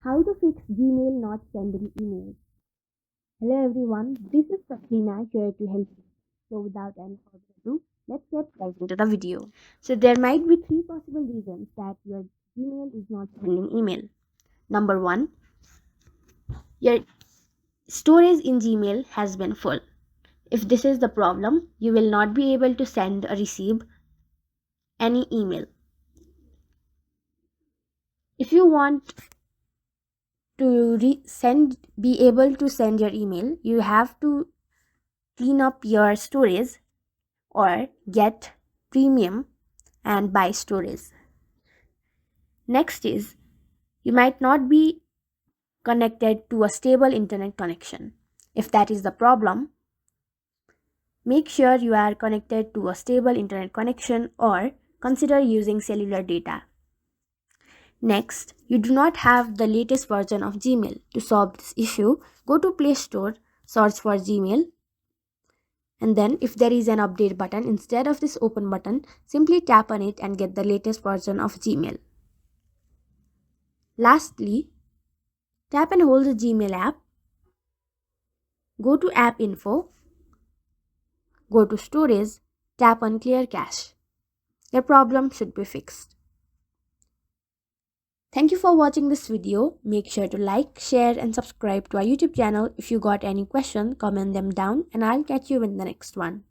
How to fix Gmail not sending emails. Hello everyone, this is Katrina here to help you. So without any further ado, let's get right into the video. So there might be three possible reasons that your Gmail is not sending email. Number one, your storage in Gmail has been full. If this is the problem, you will not be able to send or receive any email. If you want to be able to send your email, you have to clean up your storage or get premium and buy storage. Next is you might not be connected to a stable internet connection. If that is the problem, make sure you are connected to a stable internet connection or consider using cellular data. Next, you do not have the latest version of Gmail. To solve this issue, go to Play Store, search for Gmail, and then if there is an update button instead of this open button, simply tap on it and get the latest version of Gmail. Lastly, tap and hold the Gmail app, go to App Info, go to Storage, tap on Clear Cache. Your problem should be fixed. Thank you for watching this video. Make sure to like, share and subscribe to our YouTube channel. If you got any questions, comment them down and I'll catch you in the next one.